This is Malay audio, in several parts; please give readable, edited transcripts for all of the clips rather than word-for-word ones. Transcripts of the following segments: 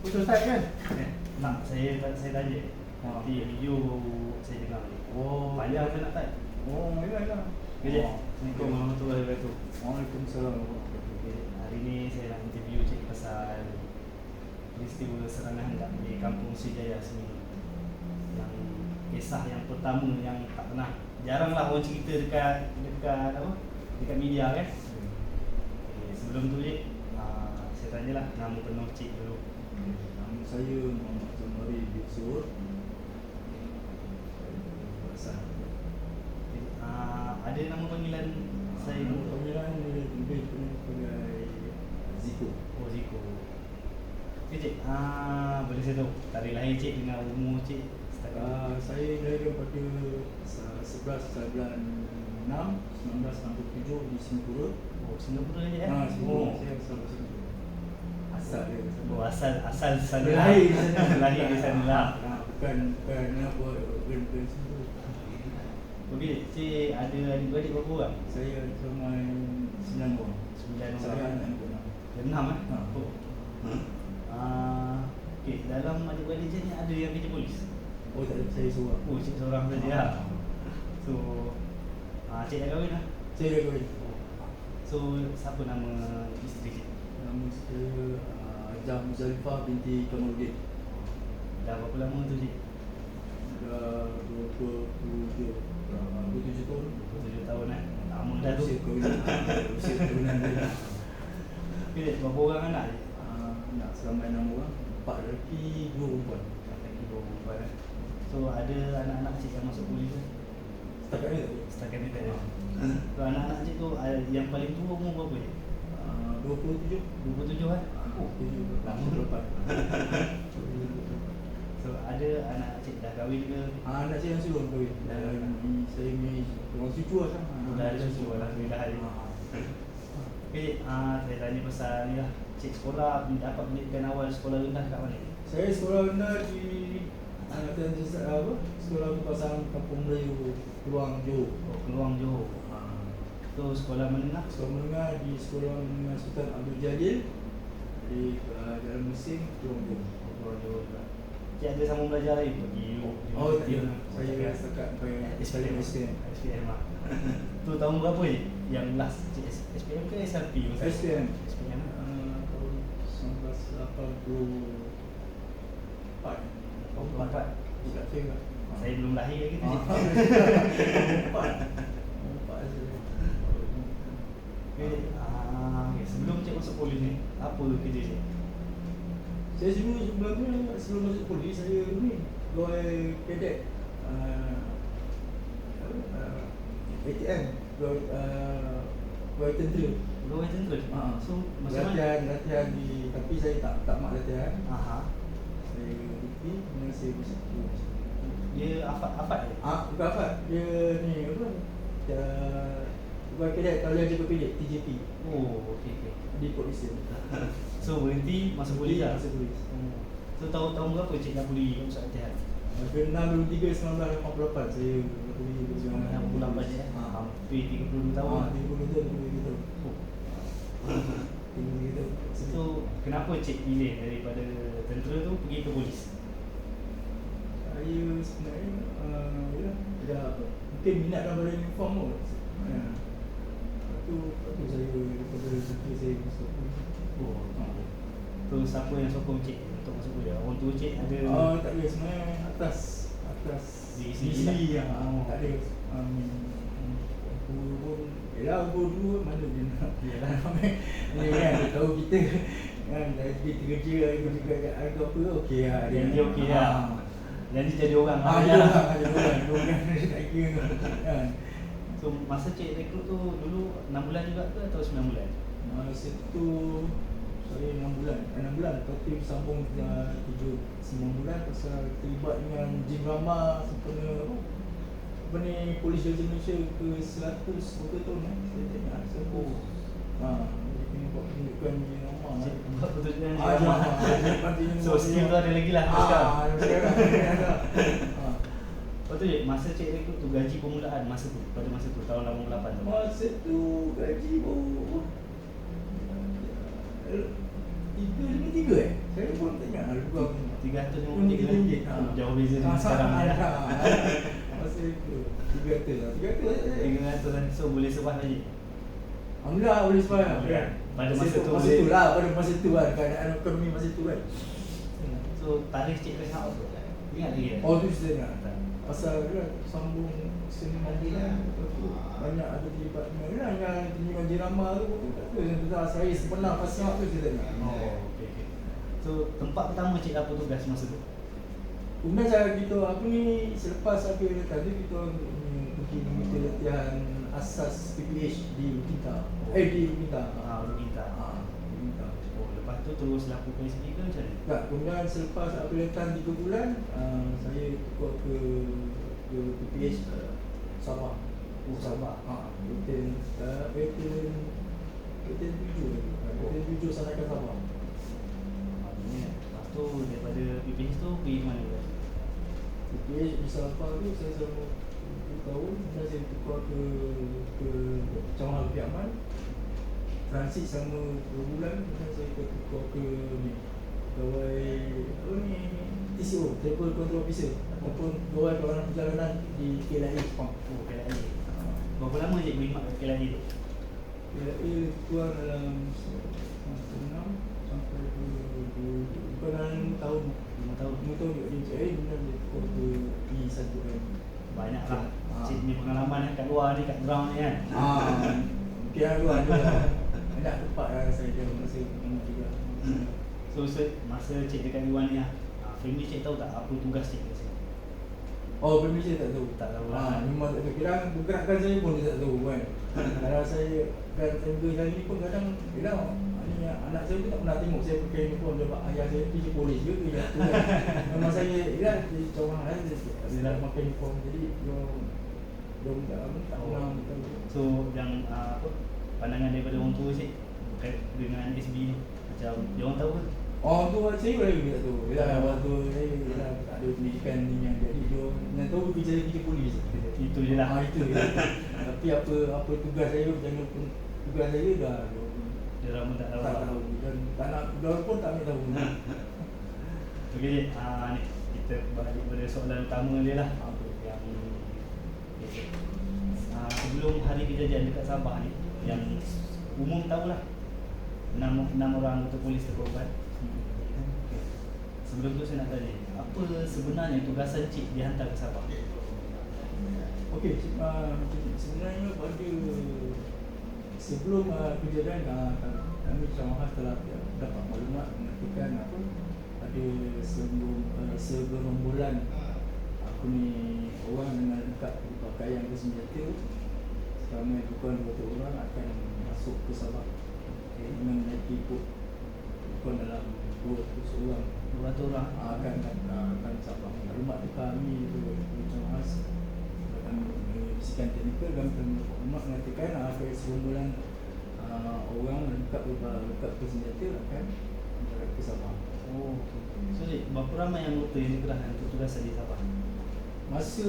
selesai kan? Tak, saya tanya. Nanti video saya dengar ni. Oh, Panjang saya nak type. Oh, ya. Okey, Assalamualaikum warahmatullahi wabarakatuh. Waalaikumsalam. Okay, hari ni saya nak interview cik pasal peristiwa serangan kat di kampung Srijaya sini. Yang kisah yang pertama yang tak pernah, jaranglah orang cerita dekat apa? Dekat media kan. Okay, sebelum tu cik, saya tanyalah nama penuh cik dulu. Nama saya Muhammad Zamari bin Sur. Ada nama panggilan saya Nama panggilan lebih dikenal sebagai Ziko. Oh, Ziko. Okay, cik, boleh saya tahu tarikh lahir cik dengan umur cik setakat Saya lahir pada 11 bulan 6 1967 di Singapura. Oh, Singapura je Singapura. Oh. Saya asal Singapura. Asal dia. Oh, asal sana. Lahir di sana. Lahir di sana lah. Bukan apa bukan Singapura. Okey, cik ada adik-beradik berapa orang? Saya cuma 9 orang. 9 Saya orang. anak yang Enam Ha. Okey, dalam adik-beradik cik ni ada yang kerja polis? Oh, tak ada, saya seorang. Oh, cik seorang saja lah. So, cik dah kahwin lah? Saya dah kahwin. So, siapa nama isteri cik? Nama saya Jam Zalifah binti Kamaluddin. Dah berapa lama tu cik? Dah 27 tahun. 27 tahun kan? Lama dah tu. Usia kahwinan dia. Okey, cik, berapa orang anak cik? Nak seramai 6 orang, 4 lelaki, 2 perempuan. Lelaki 2 perempuan kan? So, ada anak-anak cik yang masuk polis kan? Setakat ni tak? Setakat ni tak ada. So, anak-anak cik tu yang paling tua umur berapa cik? 27. 27 kan? Oh, lama tu. So, ada anak cik dah kahwin ke? Anak saya yang suruh kahwin. Saya ni orang cucu lah sama. Dah ada cucu, alhamdulillah. Okey, saya tanya pasal ni lah. Cik sekolah, dapat pendidikan awal sekolah rendah kat mana? Saya sekolah rendah di sekolah Pasang Kampung Melayu, Keluang Johor. Oh, Keluang Johor. So, sekolah menengah? Sekolah menengah di Sekolah Menengah Sultan Abdul Jalil di Jalan Mesin, Keluang Johor. Keluang Johor juga. Cik ada sambung belajar lain pergi Oh, tak ada. Saya setakat SPM. SPM lah. Tu tahun berapa je? Yang last cik SPM ke SLP? SPM. SPM tahun 1984. 84. Tak saya tak. Saya belum lahir lagi tu cik. 84. Okay, sebelum cik masuk polis ni, apa kerja cik? Saya sebelum masuk polis, saya ni pegawai kadet ATM, pegawai tentera. Pegawai tentera? So, macam mana? Latihan di, tapi saya tak mak latihan. Saya pergi, kemudian saya masuk polis. Dia afat je? Bukan afat, dia ni apa? Pegawai kadet, tauliah jaga kadet, TJP. Oh, okey. Di polisi. So, berhenti masuk polis lah? Masuk polis. So, tahun berapa cik dah pergi pusat latihan? 6/23/1988 saya pergi ke 68 je hampir 32 tahun. 32 tahun. So, kenapa cik pilih daripada tentera tu pergi ke polis? Saya sebenarnya mungkin minat dalam badan uniform kot. Lepas tu saya daripada situ saya masuk polis. Tu siapa yang sokong cik untuk masuk polis? Orang tua cik ada? Tak ada, sebenarnya atas di sini yang tak ada. Aku pun yelah, aku dulu mana dia nak yelah ni kan, dia tahu kita kan, kita kerja juga harga apa okey lah dia okey lah. Jadi jadi orang ada orang tak kira kan. So, masa cik rekrut tu dulu 6 bulan juga ke atau 9 bulan? Masa tu saya 6 bulan tapi sambung 9 bulan pasal terlibat dengan Jim Rama sempena apa ni Polis Raja Malaysia ke 100 berapa tahun saya tak ingat saya dia kena buat penunjukan Jim Rama Buat pertunjukan Jim Rama. So, skill tu ada lagi lah sekarang lepas tu masa cik rekrut tu gaji permulaan pada masa tu tahun 88 tu? Masa tu gaji baru 3 5 Saya pun tanya harga RM350. Jauh beza dengan sekarang ni lah. Masa itu 300 lah. 300 RM300 so boleh sebah lagi. Alhamdulillah boleh sebab Boleh. Pada masa tu masa boleh. tu lah, pada masa tu kan, keadaan ekonomi masa tu kan. So tarikh cik tengah apa? Ingat lagi tak? Oh tu saya nak pasal dia sambung seni bulan tu banyak ada department lah yang tunjukkan jirama tu tak tahu yang tu saya sebenar pasal tu saya tanya. Oh, okey. So tempat pertama cik apa tugas masa tu? Kemudian saya kita apa ni selepas habis tadi kita pergi mengikuti latihan asas PPH di Ukinta. Di Ukinta. Ukinta. Di Ukinta. Oh, lepas tu terus laku PSB ke macam mana? Tak, kemudian selepas habis latihan 3 bulan saya tukar ke PPH Sabah. Sabah. Kapten 7 Sanakan Sabah. Lepas tu daripada PPH tu pergi mana pula? PPH di Sabah tu saya selama 2 tahun dan saya tukar ke Cawangan Bukit Aman. Transit selama 2 bulan dan saya tukar ke ni pegawai apa ni TCO, Travel Control Officer ataupun pegawai kawanan perjalanan di KLIA Sepang. Oh, KLIA. Berapa lama cik berkhidmat kat KLIA tu? KLIA kurang dalam 6 sampai ke bukan dalam 5 tahun. 5 tahun. 5 tahun juga dia kemudian dia tukar ke P1M. Banyak lah. Cik ni pengalaman kat luar ni, kat ground ni kan. Mungkin lah luar tu lah. Banyak tempat lah saya dia masa juga. So masa cik dekat luar ni lah, family cik tahu tak apa tugas cik kat sini? Oh, family saya tak tahu. Tak tahu lah. Memang tak tahu. Kira pergerakan saya pun dia tak tahu kan. Kalau saya dan family saya ni pun kadang bilang ni anak saya pun tak pernah tengok saya pakai uniform sebab ayah saya pergi polis je ke yang tu kan. Memang saya dia coba dia dah pakai uniform jadi dia tak pernah tahu. So yang apa pandangan daripada orang tua cik berkait dengan SB ni macam dia orang tahu ke? Oh tu saya lagi tak tahu. Bila waktu saya tak ada pendidikan ni yang jadi dia yang tahu kerja polis. Itu je lah. Itu je. Tapi apa tugas saya jangan pun tugas saya dah Dia orang pun tak tahu. tak tahu dan tak nak dia pun tak nak tahu. Okey, ni kita balik pada soalan utama dia lah. Yang sebelum hari kejadian dekat Sabah ni yang umum tahulah 6 orang anggota polis terkorban. Sebelum tu saya nak tanya, apa sebenarnya tugasan cik dihantar ke Sabah? Okey, sebenarnya pada sebelum kejadian kami Cawangan telah dapat maklumat mengatakan apa ada segerombolan apa ni orang dengan lengkap berpakaian bersenjata seramai bukan 2 orang akan masuk ke Sabah dengan menaiki bukan dalam 200 orang 200 orang akan Sabah. Maklumat tu kami itu Cawangan kami bisikan teknikal kami telah maklumat mengatakan ada segerombolan orang lengkap bersenjata akan ke Sabah. Oh, so berapa ramai anggota yang dikerahkan untuk tugasan di Sabah? Masa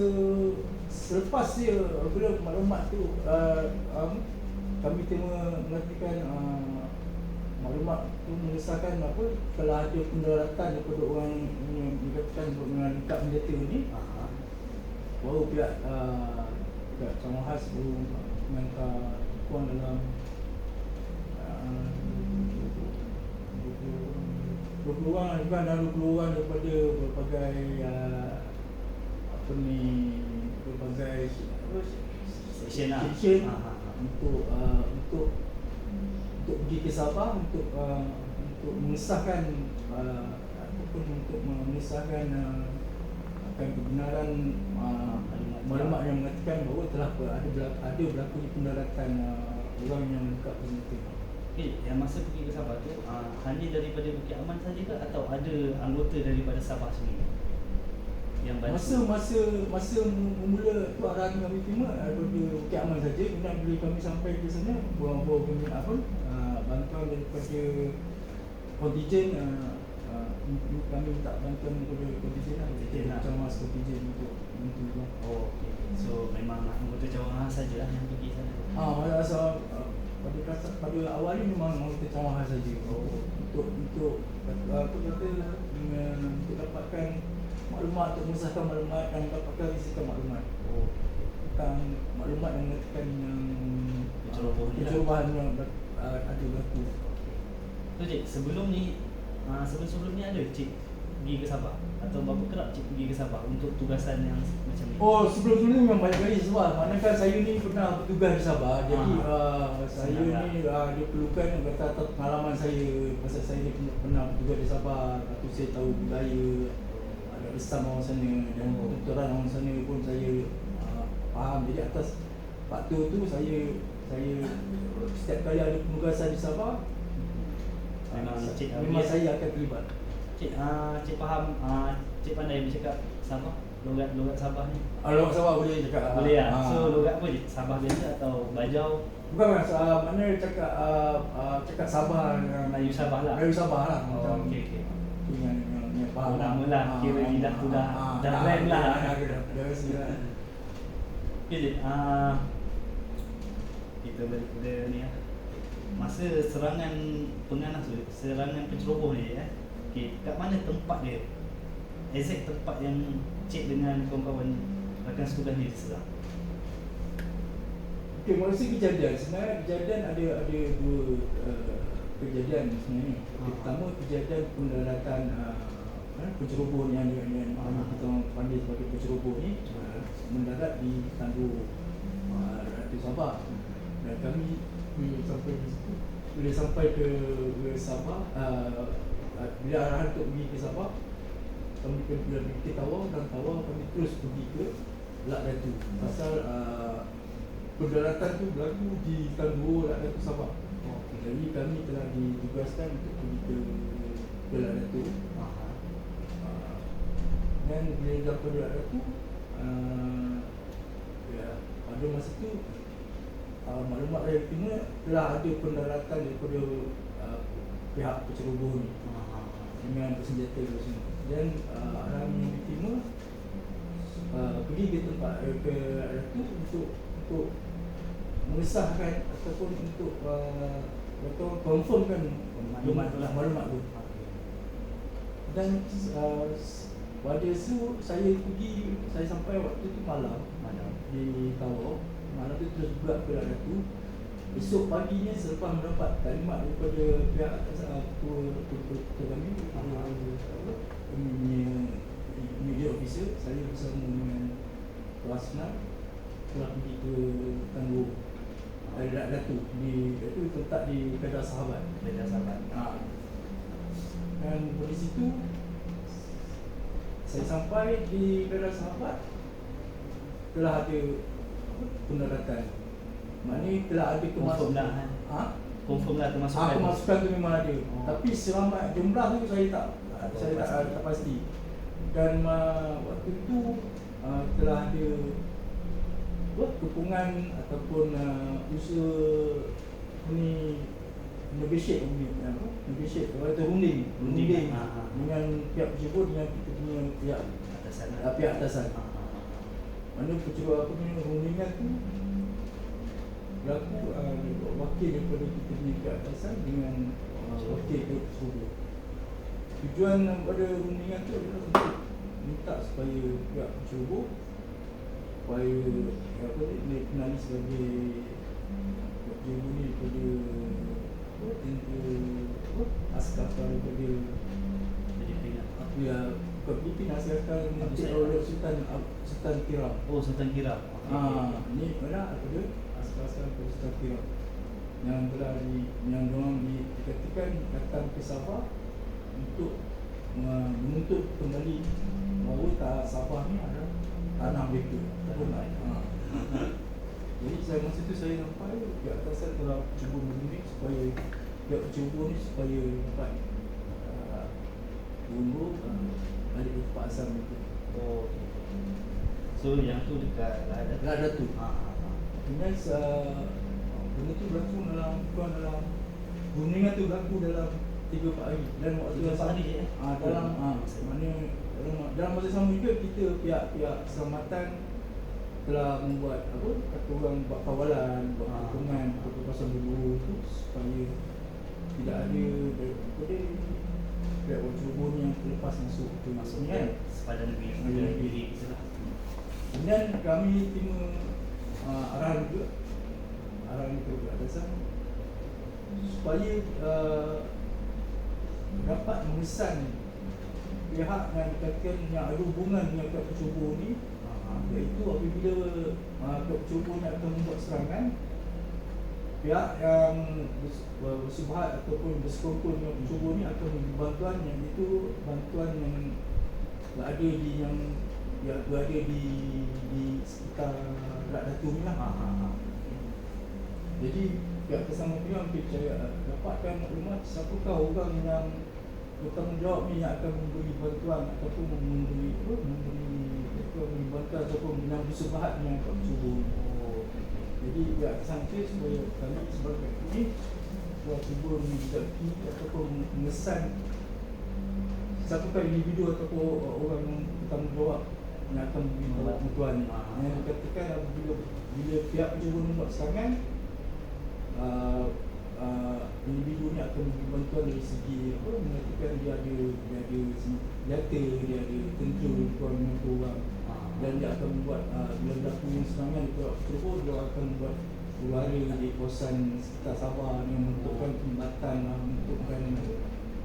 selepas dia bila maklumat tu kami tengah mengatakan maklumat tu mengesahkan apa telah ada pendaratan daripada orang yang dikatakan dengan lengkap senjata ni. Baru pihak Cawangan Khas baru menghantar kurang dalam 20 orang bukan dalam 20 orang daripada berbagai apa ni berbagai Section lah. untuk pergi ke Sabah untuk mengesahkan ataupun untuk mengesahkan akan kebenaran maklumat yang mengatakan bahawa telah ada berlaku pendaratan orang yang lengkap bersenjata. Okay, yang masa pergi ke Sabah tu hanya daripada Bukit Aman saja ke atau ada anggota daripada Sabah sendiri yang bantu? Masa mula tu arahan kami terima daripada Bukit Aman saja. Kemudian bila kami sampai ke sana bawa bantuan daripada kontijen kami minta bantuan daripada kontijen lah. Cawangan kontijen untuk bantu. Oh, okay. So memang anggota Cawangan sajalah yang pergi sana. Pada awal ni memang anggota Cawangan saja. untuk apa kata untuk dapatkan maklumat, untuk mengesahkan maklumat dan dapatkan risikan maklumat Oh. tentang maklumat yang mengatakan yang Pencerobohan yang ada berlaku. So cik, sebelum ni sebelum ni ada cik pergi ke Sabah atau berapa kerap cik pergi ke Sabah untuk tugasan yang macam ni? Oh, sebelum ni memang banyak kali Sabah. Manakala saya ni pernah bertugas di Sabah. Jadi saya ni dia perlukan kata atas pengalaman saya pasal saya ni pernah bertugas di Sabah. Lepas tu saya tahu budaya, ada resam orang sana dan tutoran orang sana pun saya faham. Jadi atas faktor tu saya setiap kali ada penugasan di Sabah memang saya akan terlibat. Cik faham, cik pandai bercakap Sabah, logat Sabah ni? Kalau Sabah boleh cakap. Boleh lah. So logat apa je? Sabah biasa atau Bajau? Bukan mas, mana cakap Sabah, Melayu Sabah lah. Melayu Sabah lah. Oh, okey. Tu yang faham. Lama lah, kira lidah tu dah rem lah. Dah rasa lah. Okay Cik, kita balik pada ni lah. Masa serangan penganas tu, serangan penceroboh ni okay, kat mana tempat dia? Exact tempat yang cik dengan kawan-kawan rakan setugas ni diserang? Okay, masa kejadian, sebenarnya kejadian ada dua kejadian sebenarnya. Pertama kejadian pendaratan penceroboh yang kita panggil sebagai penceroboh ni mendarat di Tanjung Ratu Sabah. Dan kami sampai di situ, bila sampai ke Sabah, bila arahan untuk pergi ke Sabah, kami ke Tawau, dan Tawau kami terus pergi ke Lak Datu. Pasal pendaratan tu berlaku di Tanjung Ratu Sabah. Jadi kami telah ditugaskan untuk pergi ke Lak Datu. Dan bila sampai di Lak Datu, pada masa tu maklumat saya terima telah ada pendaratan daripada pihak penceroboh ni dengan bersenjata ke sini. Dan arahan yang diterima pergi ke tempat ke Ratu untuk mengesahkan ataupun untuk confirmkan maklumat tu. Dan pada itu saya sampai waktu tu malam di Tawau. Malam tu terus buat ke Ratu. Esok paginya selepas mendapat taklimat daripada pihak ketua kami, media officer, saya bersama dengan Wasna telah pergi ke Tanjung Ratu. Itu terletak di Kedah Sahabat. Dan dari situ saya sampai di Kedah Sahabat, telah ada pendaratan. Maknanya telah ada kemasukan. Confirm lah kemasukan. Kemasukan tu memang ada. Tapi selama jumlah tu saya tak pasti. Dan waktu tu telah ada kepungan ataupun usaha ni negotiate atau runding dengan pihak penceroboh dengan kita punya pihak atasan. Mana penceroboh rundingan tu berlaku wakil daripada kita punya pihak atasan dengan wakil penceroboh. Tujuan pada rundingan tu adalah untuk minta supaya pihak penceroboh supaya dikenali sebagai penceroboh ni daripada askar daripada Filipin, askar oleh Sultan Kiram. Oh, Sultan Kiram. Ni adalah daripada askar Sultan Kiram yang telah dikatakan datang ke Sabah untuk menuntut kembali bahawa Sabah ni adalah tanah mereka. Jadi masa tu saya sampai pihak atasan telah cuba berunding supaya pihak penceroboh ni supaya dapat tunggu balik ke tempat asal mereka. Oh, so yang tu dekat Lak Datu. Dengan benda tu berlaku dalam rundingan tu berlaku dalam 3-4 hari. Dan waktu yang dalam masa sama juga kita pihak keselamatan telah membuat kata orang buat kawalan, buat perhitungan pasal dulu tu supaya tidak ada pihak bercubung yang terlepas masuk ke Masuk kan. sepadan negeri gitu lah. Kemudian kami terima arahan juga, arahan itu beratasan supaya dapat memesan pihak yang dikatakan yang ada hubungan dengan pihak bercubung ni, iaitu apabila pihak bercubung yang akan membuat serangan, pihak yang bersubhat ataupun bersekongkol dengan bercubung ni akan memberi bantuan yang itu bantuan yang berada di sekitar Rak Datu ni lah. Jadi pihak bersangkutan kita percaya dapatkan maklumat siapakah orang yang bertanggungjawab ni yang akan memberi bantuan ataupun memberi bantuan ataupun yang bersubhat dengan pihak bercubung. Jadi pihak bersangkutan supaya kami sebagai ini buat cuba menjadi ataupun mengesan siapakah individu ataupun orang yang bertanggungjawab yang akan memberi bantuan ni. Yang dikatakan bila pihak bercubung membuat serangan, individu ni akan memberi bantuan dari segi mengatakan dia ada senjata, dia ada tentera kurang 50 orang, dan dia akan membuat bila berlaku serangan dia bercubung, dia akan membuat ulara di kawasan sekitar Sabah yang menentukan pembatan, menentukan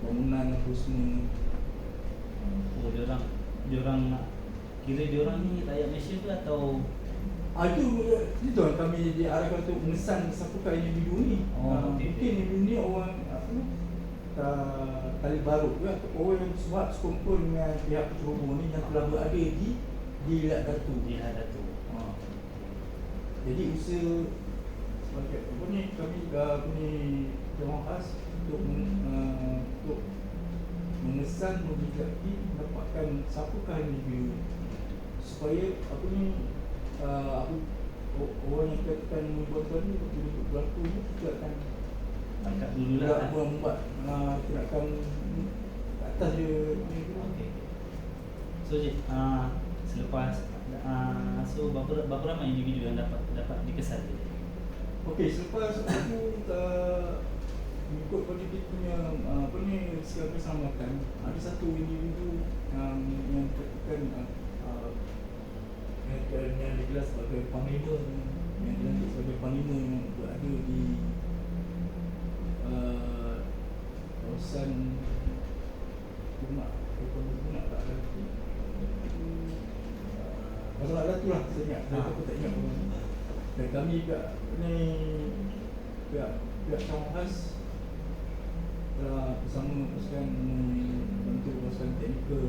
bangunan apa semua. Diorang nak kira diorang ni rakyat Malaysia ke atau Itu yang kami diarahkan untuk mengesan siapakah individu ni. Mungkin individu ni orang Talib Baru ke atau orang yang bersubhat sekongkol dengan pihak bercubung ni yang telah berada di Rak Datu. Jadi usaha sebagai kami Dewan Khas untuk mengesan menjadi mendapatkan siapakah individu supaya orang yang katakan bantuan ni bila berlaku ni kita akan tangkap dululah. Membuat tindakan atas dia ni. So selepas berapa ramai individu yang dapat dikesan? Okey, selepas aku mengikut pada kita punya segala keselamatan, ada satu individu yang katakan yang digelar sebagai panglima, yang dilantik sebagai panglima yang berada di kawasan Punak tak ada Rak Datu lah saya ingat, aku tak ingat apa. Dan kami pihak Dewan Khas telah bersama pasukan membantu pasukan teknikal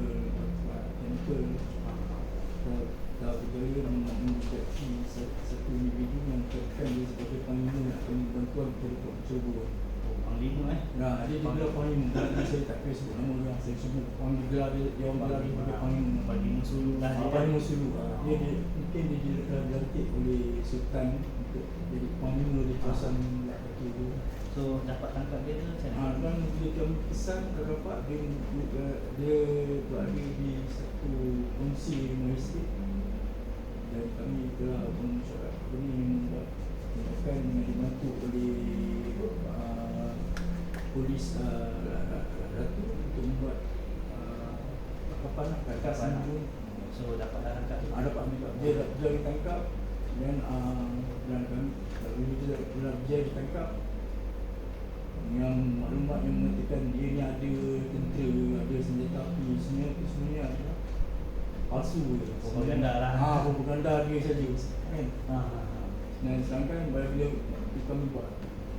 dah berjaya mendeteksi satu individu yang dikatakan dia sebagai panglima yang akan bantuan kepada pihak bercubung. Panglima Dia digelar panglima. Saya tak kira sebut nama orang, saya sebut orang digelar dia sebagai panglima. Panglima Sulu lah. Panglima Sulu. Dia mungkin dia dilantik oleh Sultan untuk jadi panglima di kawasan Rak Datu tu. So dapat tangkap dia tu macam mana? Dan bila kami pesan dapat dia berada di satu kongsi rumah estate, dan kami telah mengucapkan ini membuat tindakan yang dibantu oleh polis Datu untuk membuat kakak sambung. So dapat tangkap tu? Dapat tangkap. Dia ditangkap dan kami bila dia ditangkap, yang maklumat yang mengatakan dia ni ada tentera, ada senjata api, semuanya adalah palsu je. Propaganda lah. Propaganda dia saja kan. Dan sedangkan bila kami buat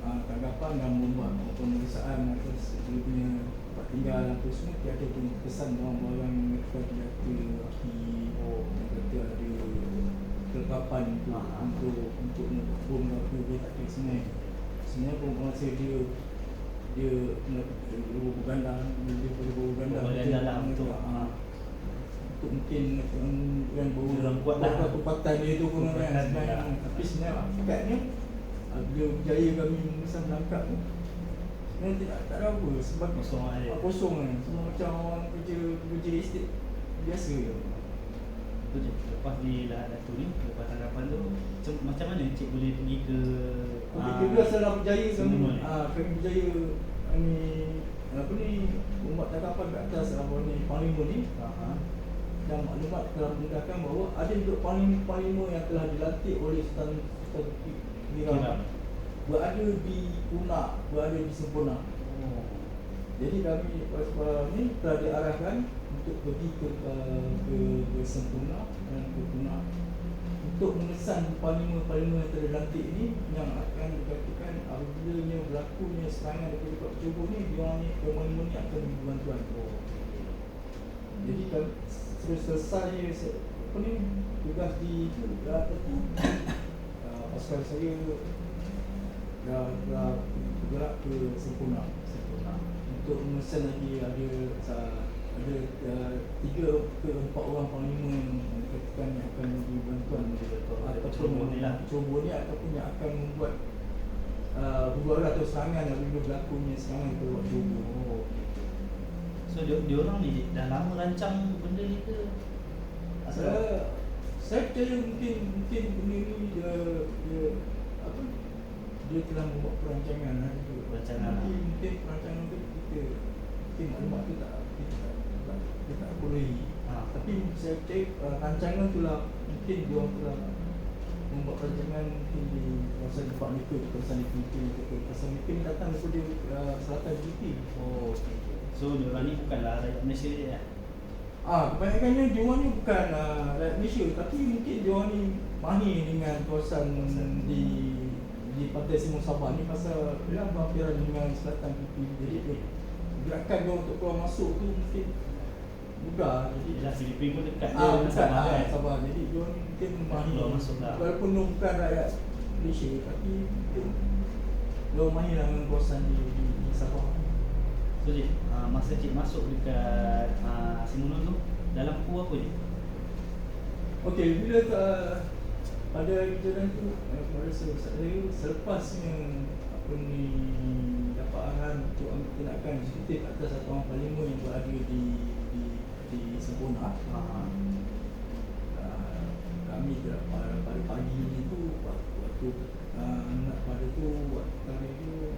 tanggapan dan membuat pemeriksaan atas dia punya tempat tinggal apa semua, tiada pun kesan barang-barang yang mengatakan senjata api, yang kata ada kelengkapan untuk bom apa, dia tak ada sebenarnya pun masa dia propaganda lah untuk mungkin yang orang kuat lah kekuatan dia tu pun kan. Tapi sebenarnya hakikatnya bila berjaya kami menangkap tu, sebenarnya tak ada apa, sebab kosong kan. Semua macam orang kerja estate biasa je. Lepas di Rak Datu ni, lepas tangkapan tu, macam mana Encik boleh pergi ke Kita setelah berjaya kami berjaya apa ni umat tangkapan kat atas apa ni Panglima ni dan maklumat telah mengatakan bahawa ada juga panglima yang telah dilantik oleh Sultan Giram berada di Punak, berada di Sempurna. Jadi kami ni telah diarahkan untuk pergi ke Sempurna dan ke Punak untuk mengesan panglima-panglima yang telah dilantik ni yang akan dikatakan apabila berlakunya serangan daripada Pak Cobo ni, diorang ni panglima ni akan diberi bantuan. Jadi kalau selesai apa ni tugas di itu dah tentu pasukan saya dah bergerak ke Sempurna untuk mengesan lagi ada 3 ke 4 orang panglima yang dikatakan yang akan diberi bantuan ataupun Cobo ni ataupun yang akan membuat huru-hara atau serangan apabila berlakunya serangan ke Pak Cobo. So diorang ni dah lama rancang benda ni ke? Saya percaya mungkin benda ni dia telah membuat perancangan lah juga. Mungkin perancangan tu kita maklumat tu tak boleh. Tapi saya percaya rancangan tu lah mungkin dia telah membuat perancangan mungkin di kawasan Pak Nipil, kawasan Nipil ni datang daripada selatan Nipil. So diorang ni bukanlah rakyat Malaysia je ya? Kebanyakannya diorang ni bukan rakyat Malaysia, tapi mungkin diorang ni mahir dengan kawasan di Pantai Simon Sabah ni pasal dia berhampiran dengan selatan Nipil. Jadi gerakan diorang untuk keluar masuk tu mungkin mudah. Jadi Filipin pun dekat dekat Sabah kan? Sabah. Jadi diorang ni mungkin mahir walaupun diorang bukan rakyat Malaysia, tapi mungkin diorang mahir dengan kawasan di Sabah. So Cik, masa Cik masuk dekat Simunun tu, dalam kru apa je? Okey, bila pada kejadian tu pada saya selepasnya apa ni dapat arahan untuk ambil tindakan eksekutif atas satu orang panglima yang berada di Sempurna. Kami pada pagi ni tu waktu pada tu waktu itu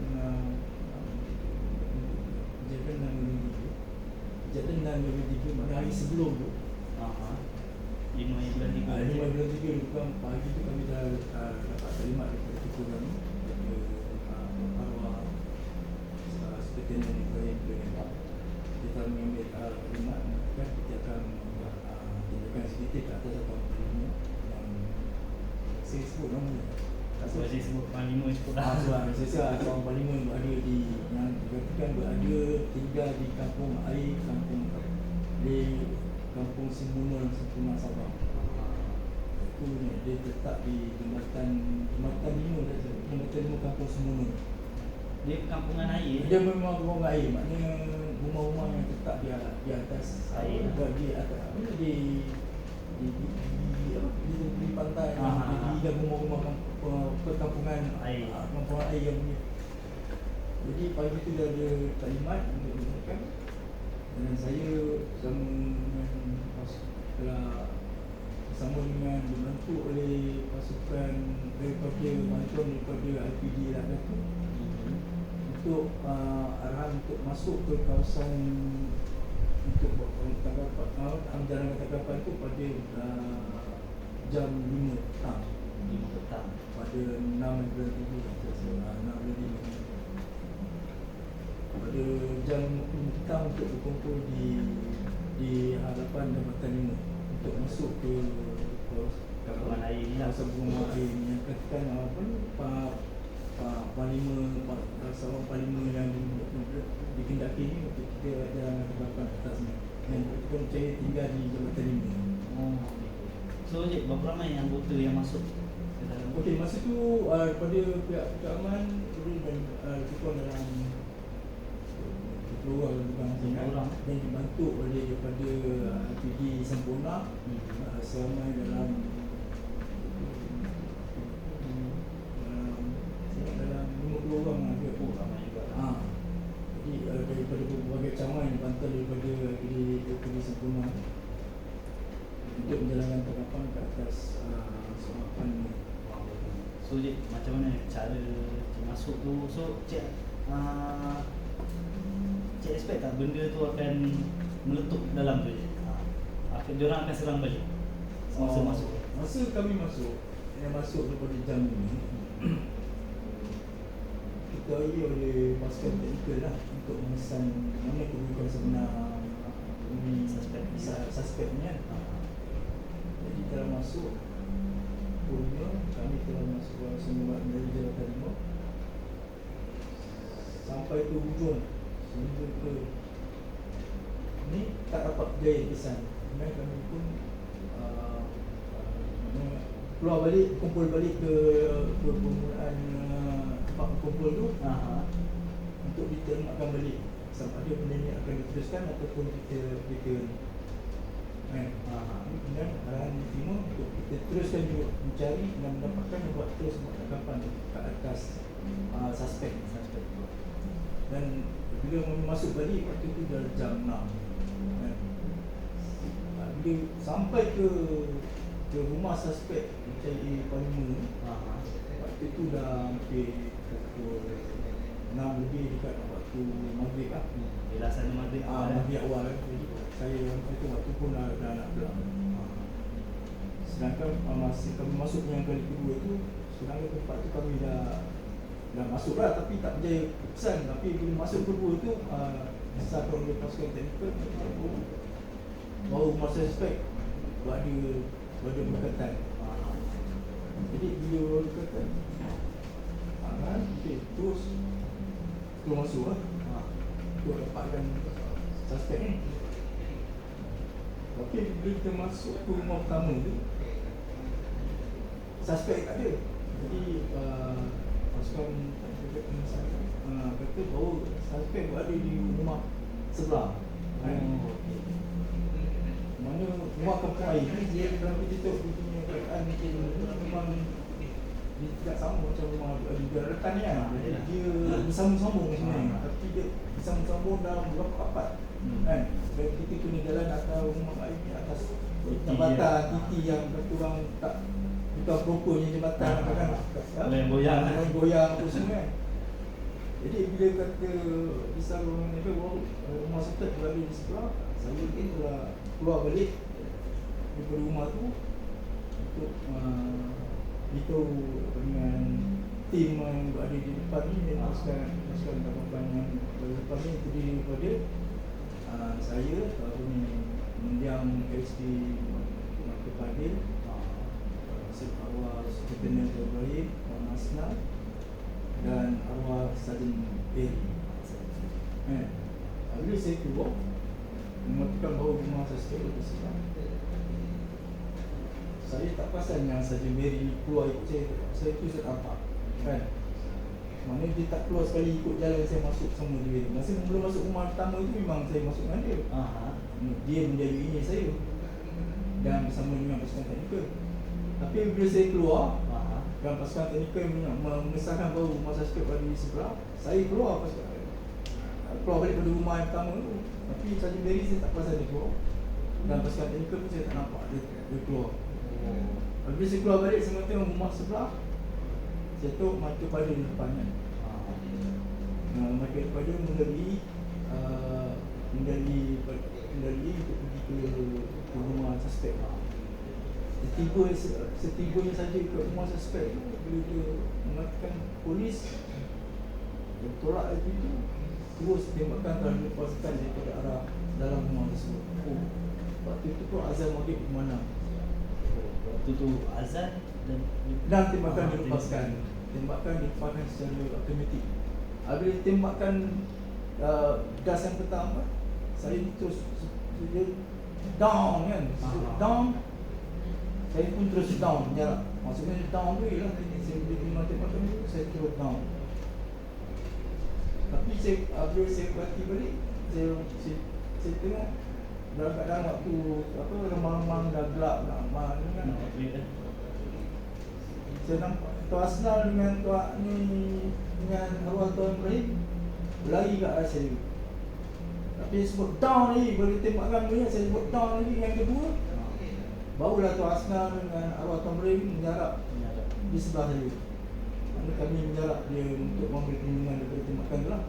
kejadian dan pada hari sebelum tu 5 bulan 3 bukan pagi tu kami dah dapat taklimat daripada Tuan kami daripada arwah Sepertinya Ibrahim Berempat. Kita mengambil taklimat dan kita akan membuat tindakan eksekutif atas satu panglima yang saya sebut namanya. Saya sebut panglima cukup dah. Saya seorang panglima yang berada yang dikatakan berada tinggal di kampung air, kampung Simunun, Sempurna Sabah. Itu dia letak di jambatan 5 kampung Simunun. Dia perkampungan air. Dia memang perkampungan air, maknanya rumah-rumah yang letak di atas air. Di atas di pantai, di rumah-rumah perkampungan air, kampungan air yang punya. Jadi pagi itu dah ada taklimat untuk dilakukan. Dan saya bersama dengan dibantu oleh pasukan daripada bantuan daripada IPD Lakatu untuk arahan untuk masuk ke kawasan untuk menjalankan tangkapan itu pada jam 5 petang. Pada 6 bulan 7 pada jam 6 petang untuk berkumpul di hadapan Jambatan 5 untuk masuk ke kampungan air ni lah. Kampungan air ni yang katakan seorang panglima yang dikendaki ni untuk kita jalan tangkapan atasnya yang kita percaya tinggal di Jambatan 5. So Cik, berapa ramai yang anggota yang masuk ke dalam? Okey, masa tu daripada pihak keamanan kita dalam 10 orang dan dibantu oleh daripada PD Sempurna selama dalam 50 orang ada. Ramai juga. Jadi daripada berbagai cawangan dibantu daripada PD Sempurna untuk menjalankan tangkapan ke atas seorang panglima. So Cik, macam mana cara Cik masuk tu? So Cik Cik expect tak benda tu akan meletup dalam tu je? Diorang akan serang balik semasa masuk. Masa kami masuk, yang masuk daripada jam ini, kita air oleh pasukan teknikal lah untuk memesan mana kedudukan sebenar ini suspeknya. Jadi telah masuk punya, kami telah masuk dalam sumber dari Jabatan 5 sampai ke hujung sehingga ke ni tak dapat berjaya pesan. Kemudian kami pun keluar balik, kumpul balik ke permulaan tempat berkumpul tu untuk ditermakan balik sama ada benda ni akan diteruskan ataupun kita kemudian arahan diterima untuk kita teruskan juga mencari dan mendapatkan buat terus tangkapan ke atas suspek. Dan bila masuk balik waktu tu dah jam 6 bila sampai ke rumah suspek KIA Parlimen waktu tu dah hampir pukul 6 lebih dekat waktu maghrib lah. Bila sana maghrib maghrib awal. Jadi saya waktu pun dah nak pulang. Sedangkan masa kami masuk yang kali kedua tu, sedangkan tempat tu kami dah masuk lah tapi tak berjaya pesan. Tapi bila masuk kedua tu disahkan oleh pasukan teknikal baru masa suspek berada berkaitan. Jadi bila berkaitan terus masuk lah untuk dapatkan suspek ni. Tapi bila kita masuk ke rumah pertama tu, suspek tak ada. Jadi pasukan kata bahawa suspek berada di rumah sebelah. Mana rumah kampung air ni dia dalam tutup dia punya keadaan memang dia tidak sama macam rumah daratan ni kan. Dia bersambung-sambung sebenarnya, tapi dia bersambung-sambung dalam beberapa papat kan. Dan kita kena jalan atau rumah air ni atas jambatan titi yang kata orang tak bukan propernya jambatan kan goyang apa semua kan. Jadi bila kata bisa orang ni rumah sekat berada di sebelah, saya telah keluar balik daripada rumah tu untuk beritahu dengan tim yang berada di depan ni dan pasukan tangkapan yang berada di depan ni terdiri daripada saya, mendiang KSP Maka Fadil, arwah Lieutenant Ibrahim, Asnal dan arwah Sarjan Eri. Bila saya keluar memastikan bahawa rumah saya sekarang bersebelah, saya tak perasan yang Sarjan Eri keluar ikut saya tu saya nampak kan. Mana dia tak keluar sekali ikut jalan saya masuk sama dia. Masa belum masuk rumah pertama tu memang saya masuk dengan dia. Dia menjadi ini saya dan bersama dengan pasukan teknikal. Tapi bila saya keluar dan pasukan teknikal mengesahkan bahawa rumah saya berada di sebelah, saya keluar balik pada rumah yang pertama tu. Tapi Sarjan Berry saya tak perasan dia keluar dan pasukan teknikal pun saya tak nampak dia keluar. Bila saya keluar balik saya tengok rumah sebelah, saya tahu Maka Fadil di depannya. Maka Fadil menggali untuk pergi ke rumah suspek. Setibanya saja ke rumah suspek, bila dia mengatakan polis, dia tolak itu terus tembakan telah dilepaskan daripada arah dalam rumah tersebut. Waktu itu pun azan maghrib di mana? Waktu tu azan dan tembakan dilepaskan. Tembakan dilepaskan secara automatik. Bila tembakan gas yang pertama, saya terus dia down kan. Down. Saya pun terus down menjarak. Maksudnya down tu ialah saya bila terima tembakan tu saya terus down. Tapi bila saya perhati balik, saya tengok dalam keadaan waktu remang-remang dah gelap dah ni kan. Saya nampak Tuan Asnal dengan Tuan ni dengan arwah Tuan Ibrahim berlari ke arah saya. Tapi saya sebut down lagi, boleh tembakkan dia, saya sebut down lagi yang kedua. Barulah Tuan Asnal dengan arwah Tuan Ibrahim menjarak di sebelah saya. Mana kami menjarak dia untuk memberi perlindungan daripada tembakan tu lah.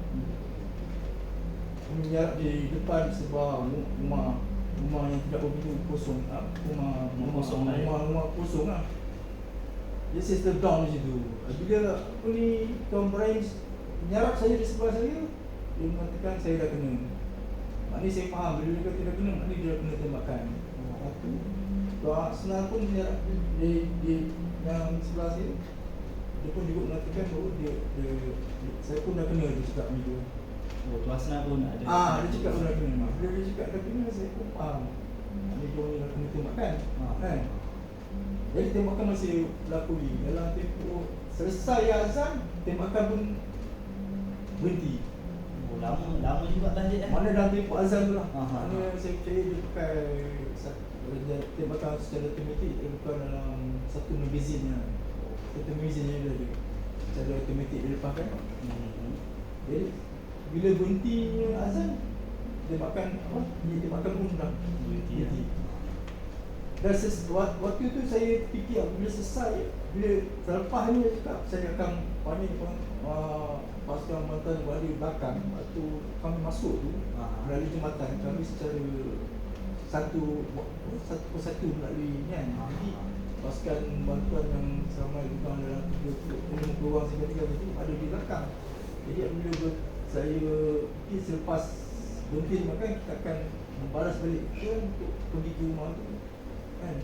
menjarak di depan sebuah rumah yang tidak begitu kosong, rumah Kosong lah, ya. rumah kosong lah. Dia settle down di situ. Bila apa ni Tuan Ibrahim menjarak saya di sebelah saya, dia mengatakan saya dah kena. Maknanya saya faham bila dia kata dah kena, maknanya dia dah kena tembakan. Lepas tu Tuan Asnal pun menjarak di yang sebelah saya. Dia pun juga mengatakan bahawa saya pun dah kena dia cakap macam tu. Oh, Tuan Asnal pun ada. Dia cakap pun dah kena. Bila dia cakap dah kena, saya pun faham. Maknanya dia dah kena tembakan. Kan? Jadi tembakan masih berlaku ni. Dalam tempoh selesai azan, tembakan pun berhenti. Oh, lama juga lah dia. Mana dalam tempoh azan tu lah. Aha. Mana saya percaya dia pakai tembakan secara automatik, dia bukan dalam satu magazinnya. Satu magazinnya dia ada. Secara automatik dia lepaskan. Jadi bila berhentinya azan, tembakan pun dah berhenti. Dan waktu tu saya fikir bila selesai, bila selepasnya cakap saya akan panggil pasukan Bantuan berada di belakang. Waktu kami masuk tu melalui jambatan, kami secara satu persatu melalui ni kan. Jadi pasukan bantuan yang sama juga dalam 30 orang sekitar itu ada di belakang. Jadi apabila saya selepas berhenti makan, kita akan membalas balik untuk pergi ke rumah tu kan,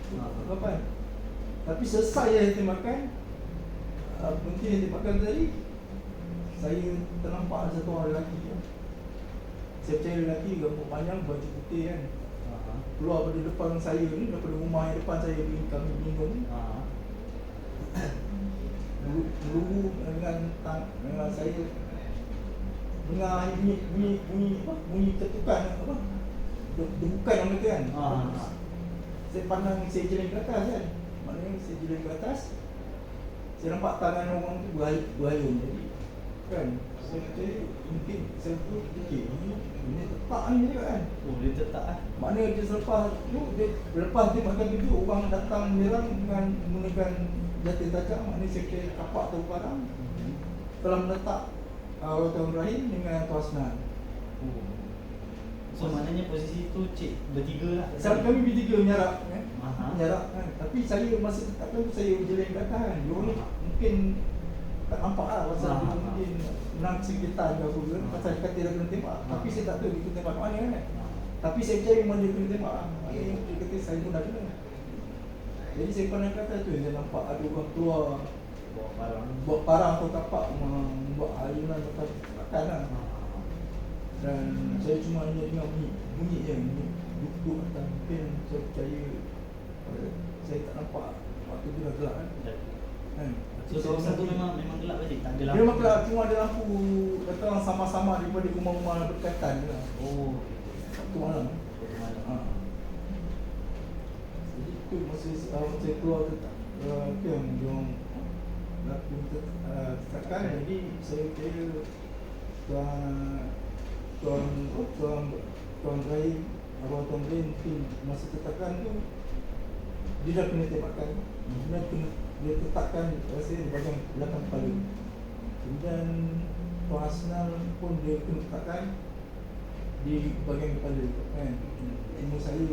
kapan. Tapi selesai yang tembakan, berhenti yang tembakan tadi, saya ternampak ada satu orang lelaki kan. Saya percaya lelaki rambut panjang, baju putih kan, keluar pada depan saya ni, daripada rumah yang depan saya kami minum, meluru dengan saya, dengar bunyi ketukan debukan orang kata kan. Saya pandang, saya jalan ke atas kan. Maknanya saya jalan ke atas, saya nampak tangan orang tu berayun. Jadi kan, saya kata mungkin saya pun fikir ini tetap ni juga kan. Oh, dia tetap lah. Maknanya dia selepas tu, lepas dia makan tu, orang datang menyerang dengan menggunakan senjata tajam. Maknanya saya kira kapak atau barang telah meletak Tuan Ibrahim dengan Tuan Asnal. So maknanya posisi tu cik bertiga lah. Kami bertiga menyarak kan. Menyarak kan. Tapi saya masa tetapkan tu saya berjalan ke atas kan. Dia ni mungkin tak nampak lah pasal dia mungkin menang sekitar ke apa kan. Pasal dia kata dia kena tembak. Tapi saya tak tahu dia kena tembak kat mana kan. Tapi saya percaya memang dia kena tembak lah. Maknanya dia kata saya pun dah kena. Jadi saya pandang ke atas tu, saya nampak ada orang keluar bawa parang atau kapak, membuat ayunan atau makan lah. Dan saya cuma hanya dengar bunyi je, duduk atas. Mungkin saya percaya saya tak nampak waktu tu dah gelap kan. So kawasan tu memang gelap aja, tak ada lampu. Dia memang gelap, cuma ada lampu kata orang sama-sama daripada rumah-rumah berdekatan je lah. Oh, Waktu malam. Jadi tu masa saya keluar tu tu yang diorang laku tekan. Jadi saya kira Tuan Ibrahim, arwah Tuan Ibrahim mungkin masa tetakan tu dia dah kena tembakan. Dia letakkan rasa di bahagian belakang kepala. Kemudian Tuan Asnal pun dia kena letakkan di bahagian kepala kan. Ilmu saya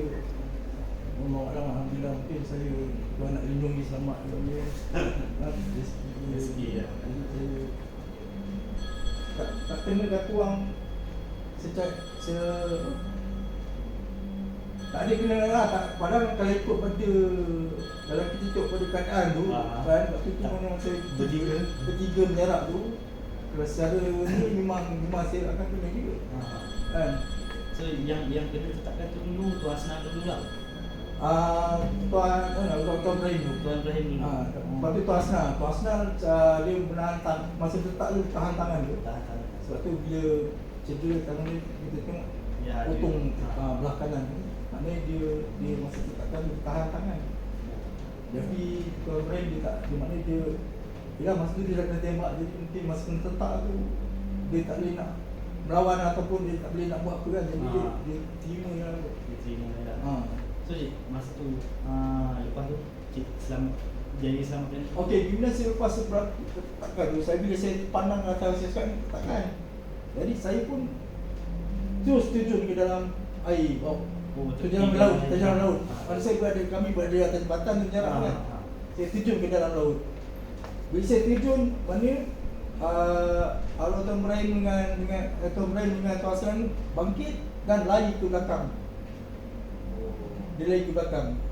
Alhamdulillah, mungkin saya Tuhan nak lindungi selamat dia. Rezeki ya. Tak kena kata orang tak ada kena lah. Padahal kalau ikut pada, kalau kita ikut pada keadaan tu kan, waktu tu memang saya bertiga menyarak tu, kalau secara ni memang saya akan kena juga kan. So yang kena tetapkan tu dulu Tuan Asnal dulu lah. Tuan Ibrahim tu. Tuan Ibrahim dulu. Lepas tu Tuan Asnal dia menahan masa letak tu, tahan tangan tu. Sebab tu bila cedera tangan dia, kita tengok potong belah kanan tu. Maknanya dia masa letakkan tu tahan tangan. Jadi Tuan Ibrahim dia maknanya dia masa tu dia dah kena tembak. Jadi mungkin masa kena letak tu dia tak boleh nak melawan ataupun dia tak boleh nak buat apa kan. Jadi dia terima lah. Dia terima lah. So cik, masa tu lepas tu cik jadi selamatkan. Okey, bila saya lepas takkan tu, bila saya pandang atas saya sekarang takkan. Jadi saya pun terus terjun ke dalam air. Terjun ke laut, terjun ke laut. Kami berada di atas jambatan tu jarak kan. Saya terjun ke dalam laut. Bila saya terjun, mana Allah Tuhan Ibrahim dengan kawasan bangkit dan lari ke belakang. Dia lari ke belakang.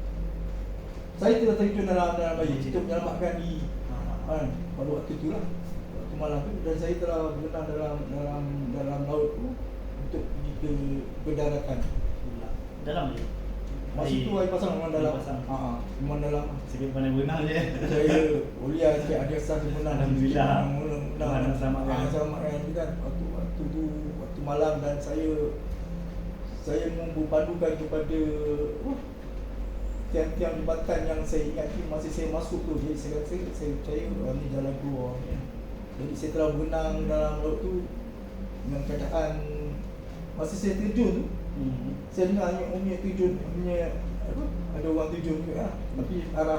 Saya telah terjun dalam air untuk menyelamatkan diri. Pada waktu itulah, waktu malam tu, dan saya telah berenang dalam laut tu untuk pergi ke daratan. Dalam ni? Masa tu air pasang memang dalam. Air pasang. Memang dalam. Sikit pandai berenang je. Saya kuliah sikit ada asas berenang. Alhamdulillah. Berenang Selamatkan. Selamatkan tu kan. Waktu malam, dan saya membandukan kepada tiang-tiang jambatan yang saya ingat ni masa saya masuk tu. Jadi saya percaya ni jalan keluar ni. Jadi saya telah berenang dalam laut tu dengan keadaan masa saya terjun tu. Saya dengar Umi terjun, ada orang terjun juga lah. Tapi arah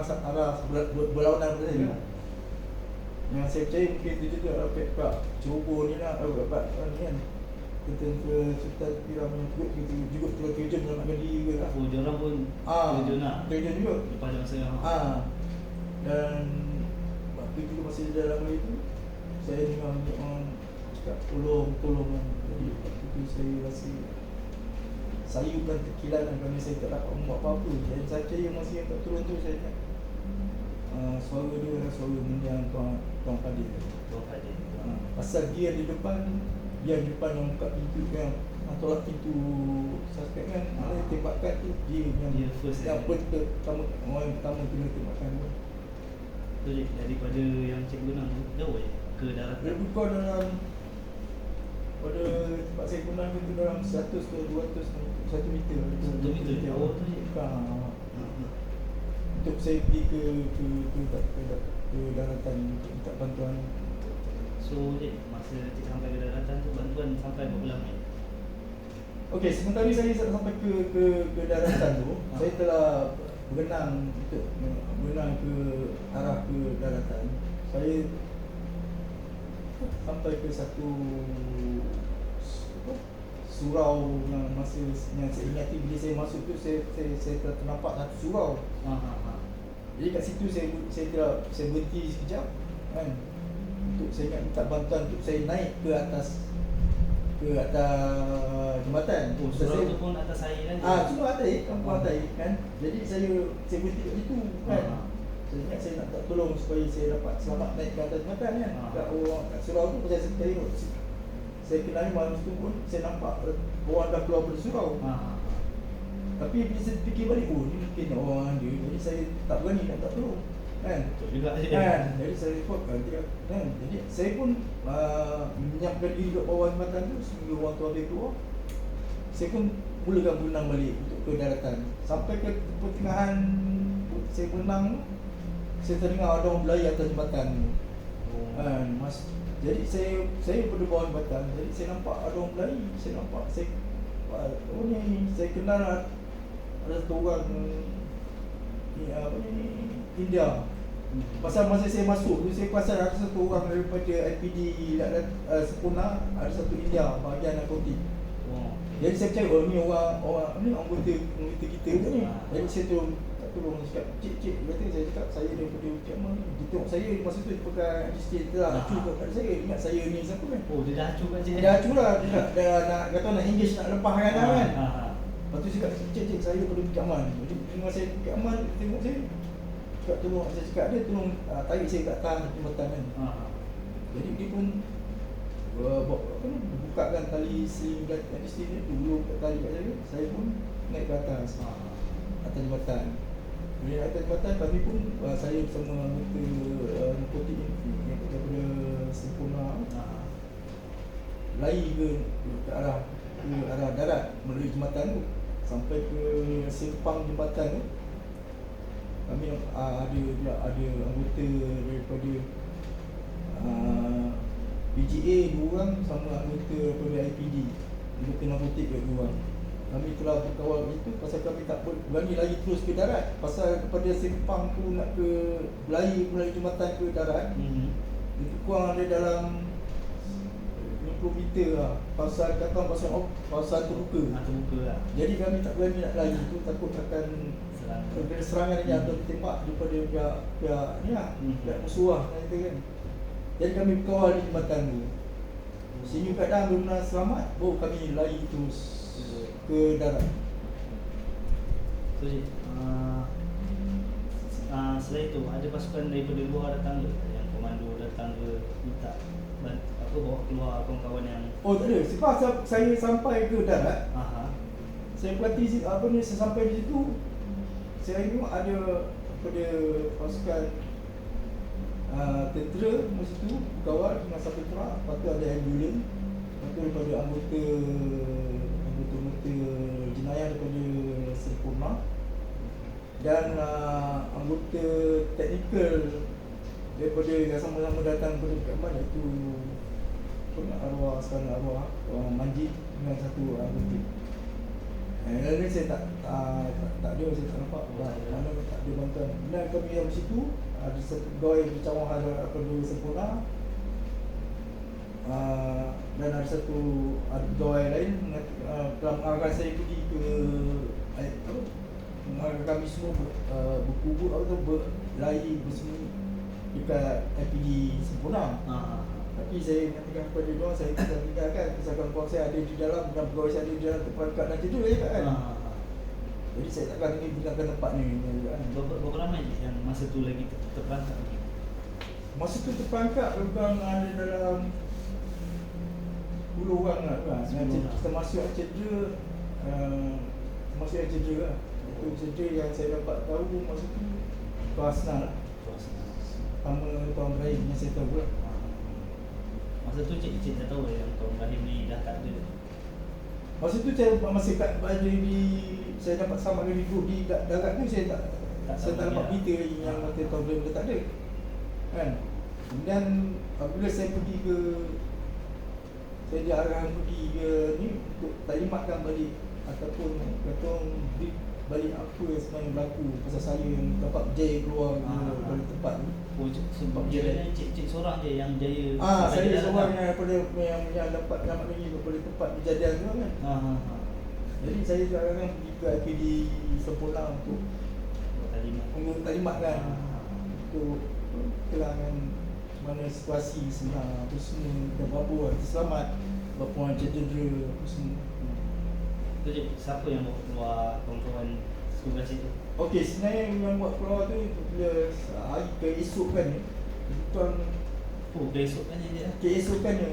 berlawanan pada saya. Yang saya percaya mungkin terjun tu adalah pihak Ceroboh ni lah, ni kan. Tentera Sultan Piram yang juga telah terjun menyelamatkan diri juga lah. Oh, diorang pun terjun lah. Terjun juga. Lepas dia masa Dan waktu itu masa di dalam air tu, saya dengar orang cakap tolong. Jadi waktu tu saya rasa sayup dan terkilan kerana saya tak dapat membuat apa-apa. Dan saya percaya masa yang tak turun tu, saya ingat suara dia adalah suara mendiang Tuan Fadil. Pasal dia di depan yang buka pintu, yang tolak pintu suspek kan. Dia tembakkan tu, dia first yang orang pertama kena tembakkan tu. So, daripada yang cikgu berenang tu jauh ke daratan? Dia buka dalam pada tempat saya berenang tu dalam 100 ke 200 1 meter. 1 meter jauh tu je. Untuk saya pergi ke daratan untuk minta bantuan. So, masa cik sampai ke daratan tu, bantuan sampai berapa lama? Okey, sementara saya sampai ke daratan tu, saya telah berenang ke arah ke daratan. Saya sampai ke satu surau yang saya ingati bila saya masuk tu, saya telah ternampak satu surau. Jadi kat situ saya berhenti sekejap kan, untuk saya ingat minta bantuan untuk saya naik ke atas jambatan. Surau tu pun atas air kan? Surau atas air, kampung atas air kan. Jadi saya berhenti kat situ kan. Saya ingat saya nak tolong supaya saya dapat selamat naik ke atas jambatan kan. Kat surau tu saya tengok, saya kenali malam tu pun saya nampak orang dah keluar dari surau. Tapi bila saya fikir balik, ni mungkin orang dia. Jadi saya tak berani nak tolong kan. Betul juga kan. Jadi saya report kan. Jadi saya pun menyiapkan diri kat bawah jambatan tu sehingga orang tu habis keluar. Saya pun mulakan berenang balik untuk ke daratan. Sampai ke pertengahan saya berenang, saya terdengar ada orang berlari atas jambatan tu. Jadi saya pada bawah jambatan. Jadi saya nampak ada orang berlari. Saya kenal ada satu orang India. Pasal masa saya masuk tu, saya perasan ada satu orang daripada IPD Sempurna, ada satu India bahagian narkotik. Jadi saya percaya ni orang ni anggota kita ni. Jadi saya tolong cakap, cik, kata saya cakap saya daripada Kiaman ni. Dia tengok saya masa tu dia pakai anti-state tu lah, acu kat saya. Ingat saya ni siapa kan. Dia dah acu kat cik? Dia acu lah, dia nak kata nak engage, nak lepaskan kan. Lepas tu cakap, cik, saya daripada Kiaman. Jadi tengok saya Kiaman, tengok saya cakap tolong, saya cakap dia tolong tarik saya kat atas jambatan kan. Jadi dia pun bukakan tali sling dan anti-state ni, dulu tarik kat saya pun naik ke atas jambatan. Bila naik atas jambatan, kami pun saya bersama anggota narkotik yang daripada Sempurna lari ke arah darat melalui jambatan tu sampai ke simpang jambatan tu. Kami ada anggota daripada PGA 2 orang sama anggota daripada IPD, anggota narkotik 2 orang. Kami telah berkawal itu pasal kami tak berani lari terus ke darat. Pasal daripada simpang tu nak ke melalui jambatan ke darat, itu kurang ada dalam 50 meter lah. Kawasan kata kawasan terbuka. Terbuka lah. Jadi kami tak berani nak lari tu, takut akan serangan ni atau ditembak daripada pihak ni lah, pihak musuh lah kata kan. Jadi kami berkawal di jembatan tu. Sehingga keadaan benar selamat, baru kami lari terus ke darat. So, selain itu ada pasukan daripada luar datang ke? Yang komando datang ke minta bawa keluar kawan-kawan yang Oh tak ada, selepas saya sampai ke darat, saya perhati saya sampai di situ, saya tengok ada daripada pasukan tentera masa tu kawal dengan sampai terak, lepas tu ada ambulans, lepas tu daripada anggota jenayah daripada Sempurna, dan anggota teknikal daripada yang sama-sama datang daripada Kampan, iaitu arwah Manjid dengan satu anggota. Yang lain saya tak ada, saya tak nampak mana tak ada bantuan. Dan kami yang di situ ada satu pegawai bercawangan daripada Sempurna, dan ada satu pegawai lain telah mengarahkan saya pergi ke mengarahkan kami semua berkubur atau berlari bersembunyi dekat IPD Sempurna. Tapi saya mengatakan kepada dia, saya tak tinggalkan, misalkan kawan saya ada di dalam dan pegawai saya ada di dalam terperangkap dan tidur je kan. Jadi saya takkan tinggalkan tempat ni kan. Berapa ramai yang masa tu lagi terperangkap? Masa tu terperangkap lebih ada dalam 10 orang lah kan. Termasuk yang cedera, lah. Itu cedera yang saya dapat tahu masa tu Tuan lah. Pertama Tuan Ibrahim yang saya tahu lah. Masa tu cik dah tahu yang Tuan Ibrahim ni dah tak ada. Masa tu saya masih kat ada di, saya dapat sama dengan hidup di darat tu, saya tak dapat berita lagi yang kata Tuan Ibrahim dah tak ada kan. Kemudian apabila saya pergi ke, saya diarahkan pergi ke ni untuk taklimatkan balik ataupun kata balik apa yang sebenarnya berlaku pasal saya yang dapat berjaya keluar dari tempat ni. Sebab dia cik seorang je yang berjaya. Saya seorang yang dapat selamat lagi daripada tempat kejadian tu kan. Jadi saya diarahkan pergi ke IPD Sempurna untuk taklimatkan, untuk terangkan mana situasi sebenar, apa semua, dan berapa orang terselamat, berapa orang cedera, apa semua. Tu je, siapa yang bawa keluar kawan-kawan tugas itu? Okey, sebenarnya yang buat keluar tu bila hari keesokannya, tuan keesokannya je. Keesokannya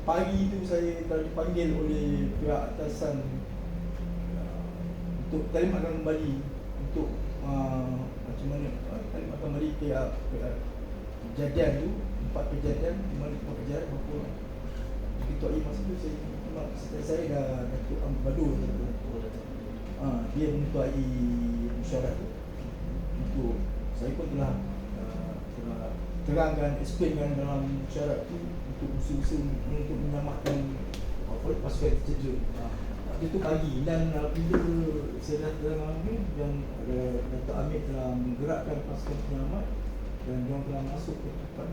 pagi tu saya telah dipanggil oleh pihak atasan untuk taklimatkan kembali, untuk macam mana taklimatkan kembali pihak kejadian tu, tempat kejadian, di mana tempat kejadian, berapa Ketua I masa tu saya dah Datuk Ambadu dia menutupi mesyuarat tu. Untuk saya pun telah terangkan, explainkan dalam mesyuarat tu untuk usaha-usaha untuk menyelamatkan pasukan cedera. Itu pagi, dan bila saya dah terang ni, dan Datuk Amir telah menggerakkan pasukan penyelamat dan dia telah masuk ke tempat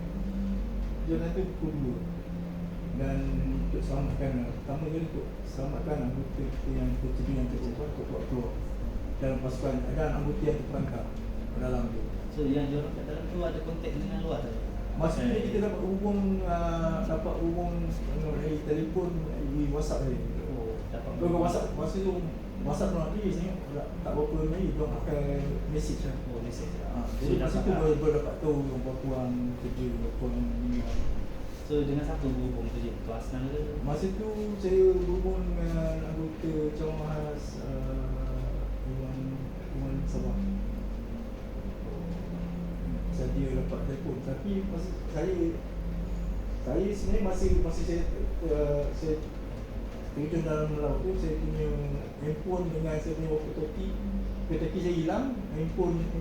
dia nanti pukul 2, dan untuk selamatkan, pertama kali untuk selamatkan anggota kita yang tercedera, yang tercedera untuk keluar dalam pasukan, dan anggota yang terperangkap dalam tu. So yang diorang kat dalam tu ada kontak dengan luar tak? Maksudnya kita dapat hubung melalui telefon, melalui WhatsApp ni. Dapat WhatsApp, masa tu WhatsApp nak dia sebenarnya tak berapa lagi, dia pakai message lah. Message lah. Jadi masa tu baru dapat tahu berapa orang kerja, berapa orang meninggal. So dengan siapa berhubung tu je? Tuan Asnan ke? Masa tu saya berhubung dengan anggota cawangan khas Iwan Sabah. Dia dapat telefon, tapi masa saya sebenarnya masih saya terjun dalam laut tu, saya punya handphone dengan saya punya walkie-talkie saya hilang, handphone saya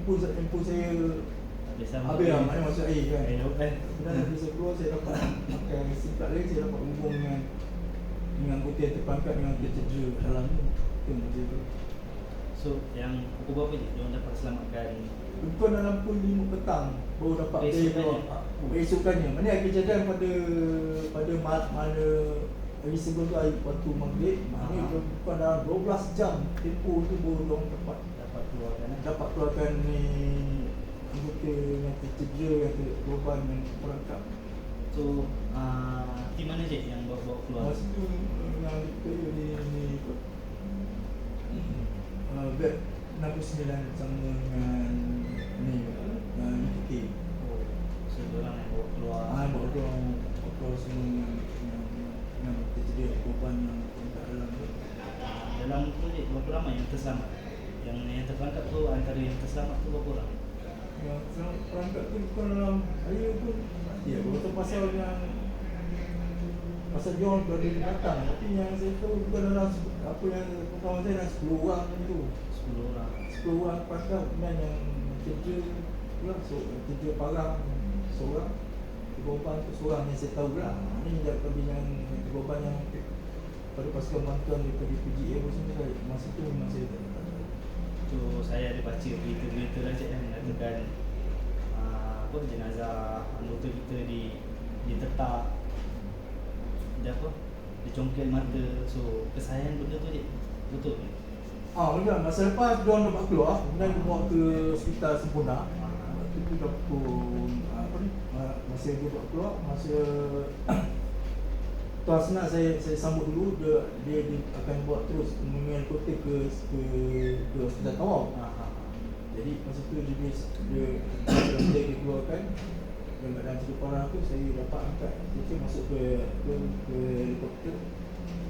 habis lah, maknanya masuk air kan. Dan bila saya keluar, saya dapat pakai SIM card lain, saya dapat hubung dengan anggota yang terperangkap, dengan anggota cedera dalam tu. Itu masa tu. So yang pukul berapa je dia orang dapat selamatkan? Bukan dalam pukul 5 petang baru dapat Keesokannya? Keesokannya. Mana kejadian pada mana hari sebelum tu hari waktu maghrib. Maknanya bukan dalam 12 jam tempoh tu baru dia orang Dapat keluarkan dapat keluarkan ni anggota yang tercedera yang korban yang perangkap. So tim mana je yang bawa keluar? Masa tu yang kita ni beg 69 sama dengan ni kita. Oh, so diorang yang bawa keluar. Bawa keluar semua yang tercedera korban yang kat dalam tu. Dalam tu je berapa ramai yang terselamat? Yang terperangkap tu antara yang terselamat tu berapa orang? Yang perangkap tu bukan dalam saya pun ya betul pasal dia orang berada di belakang, tapi yang saya tahu bukan dalam apa yang kawan saya dalam 10 orang tu. 10 orang. 10 orang perangkap dan yang cedera pula cedera parah seorang, korban tu seorang yang saya tahu pula. Ini daripada yang korban yang pada pasukan bantuan daripada PGA pun semua masa tu memang saya tak tahu. So saya ada baca berita-berita lah cik yang mengatakan apa jenazah anggota kita ditetak, dia apa, dicongkel mata. So kesayangan benda tu cik, betul ke? Benar, masa lepas dia orang dapat keluar, kemudian dia bawa ke hospital sempurna. Waktu tu dah pukul masa dia dapat keluar, masa tuan senang saya sambut dulu, dia akan buat terus mengenai kota ke hospital Tawau. Jadi masa tu dia dikeluarkan dalam keadaan cukup parah tu, saya dapat angkat dia masuk ke helikopter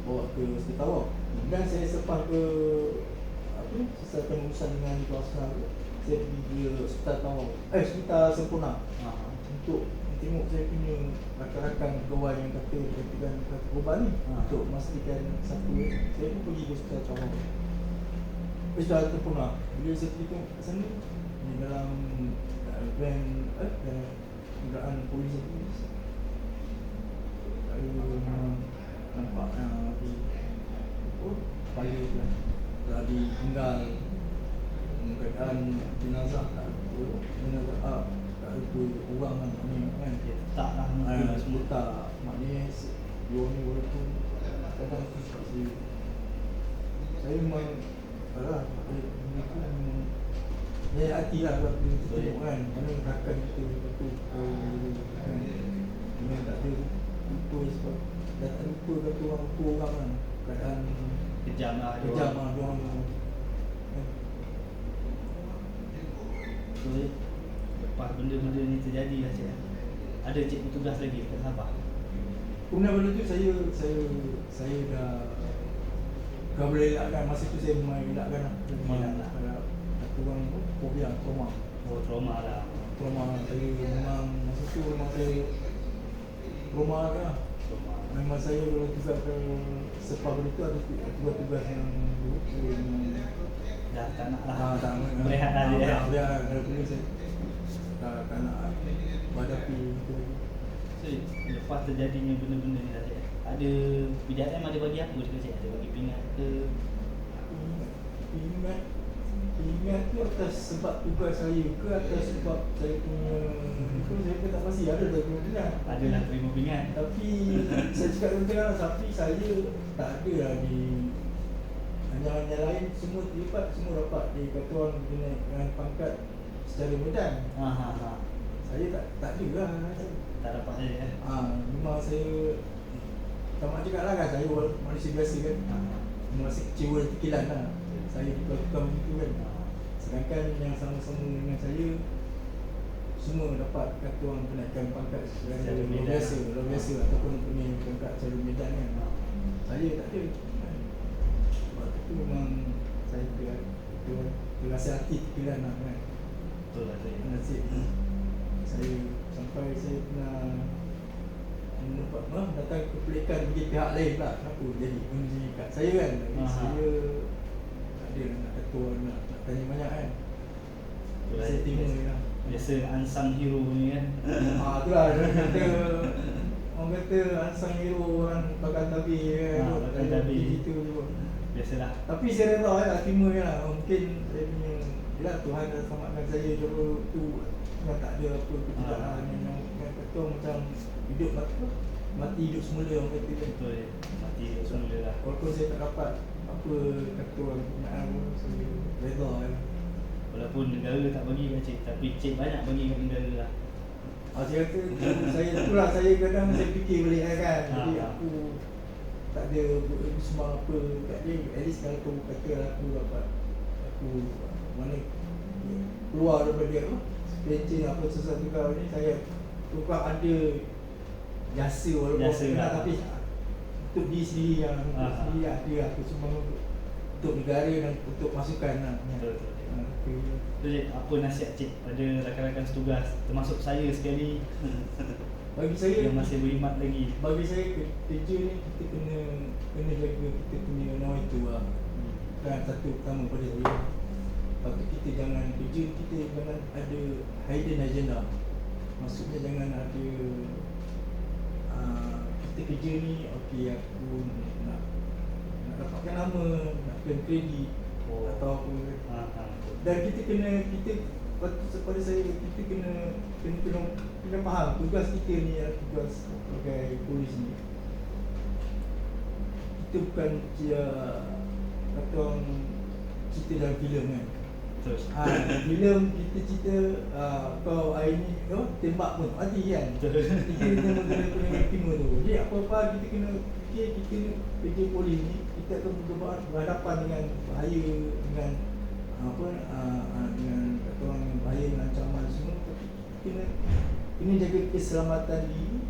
bawa ke hospital Tawau. Dan saya selepas ke selesaikan urusan dengan kuasa tu, saya pergi ke hospital Tawau, hospital Sempurna untuk tengok saya punya rakan-rakan pegawai yang kata korban ni untuk memastikan satu. Saya pun pergi ke hospital Tawau, hospital Sempurna. Bila saya pergi tengok kat sana, di dalam van kenderaan polis tu, saya nampak kepala tu telah ditinggal keadaan jenazah tak ada orang kan Dia tak lah mungkin semua. tak, maknanya dia ni walaupun kadang tu saya memang alah saya hati lah kalau kita tengok kan mana rakan kita betul memang tak ada lupa sebab dah tak lupa kata orang lah keadaan Kejam lah dia kejam orang. lah dia orang. So lepas benda-benda ni terjadi lah cik, ada cik bertugas lagi kat Sabah? Kemudian benda tu saya dah boleh elakkan. Masa tu saya memang elakkan lah. Ada satu orang fobia, trauma. Oh, trauma lah. Trauma saya memang masa tu memang saya trauma lah. Trauma. Memang saya kalau tugas ke sepa benda tu ada tugas-tugas yang Dah tak nak lah. tak Berehat lah dia. Berehat kalau boleh saya tak nak berhadapi itu. So lepas terjadinya benda-benda ni lah cik, ada PDRM ada bagi apa dekat cik? Ada bagi pingat ke? Ingat tu atas sebab tugas saya ke atas sebab saya punya itu saya pun tak pasti ada tak punya pingat. Adalah terima pingat. Tapi saya cakap tengah tapi saya tak ada lah di yang lain semua terlibat, semua dapat dikata orang dengan pangkat secara medan. Saya tak ada lah. Tak dapat saya Memang saya tak nak cakap lah kan, saya manusia biasa kan. Masih kecewa tekilan lah saya diperlakukan begitu kan. Sedangkan yang sama-sama dengan saya semua dapat kata orang kenaikan pangkat secara luar biasa ataupun punya pangkat secara medan kan. Saya tak ada. Sebab itu memang saya terasa hati tekilan lah kan. betul lah cik. Nasib saya sampai saya pernah datang kepelikan bagi pihak lain pula. Kenapa jadi kunci kat saya kan. Saya tak ada nak kata orang nak tanya banyak kan. Saya terima je lah. Biasa unsung hero ni kan. Tu lah orang kata unsung hero orang bakal tabir kan. Bakal tabir. Gitu je pun. biasalah. Tapi saya reda lah, terima je lah. Mungkin saya punya, yelah Tuhan dah selamatkan saya dulu tu. Memang tak ada apa ketidakan yang kata macam hidup mati hidup semula orang kata kan. Betul je. Mati semula lah. Walaupun saya tak dapat apa kata orang kenaan pun, saya reda je. Walaupun negara tak bagi kan cik, tapi cik banyak bagi kat negara lah. Saya kata saya itulah, saya kadang saya fikir balik kan. Jadi aku tak ada sembang apa kat dia. At least kalau aku kata aku dapat, aku mana keluar daripada dia pencen apa sesuatu kau ni, saya tukar ada jasa walaupun Jasa kena, lah. tapi untuk diri sendiri yang untuk sendiri ada aku sembang untuk negara dan untuk masukan lah. Betul. Okay. Jadi apa nasihat cik pada rakan-rakan setugas, termasuk saya sekali Bagi saya yang masih berkhidmat lagi? Bagi saya kerja ni kita kena jaga, kita punya nawaitu lah. Dan satu pertama pada saya, lepas tu kita jangan kerja, kita jangan ada hidden agenda. Maksudnya jangan ada kita kerja ni okey aku nak dapatkan nama, nak claim kredit atau apa. Dan kita pada saya kita kena faham tugas kita ni adalah tugas sebagai polis ni. Kita bukan kata orang cerita dalam filem kan. Betul. Filem kita cerita kau hari ni tembak pun mati kan. Betul. Kita kena timur tu. Jadi apa-apa kita kena fikir, kita kerja polis ni kita akan berhadapan dengan bahaya, dengan dengan kata orang bahaya, dengan ancaman semua. Tapi kena jaga keselamatan diri,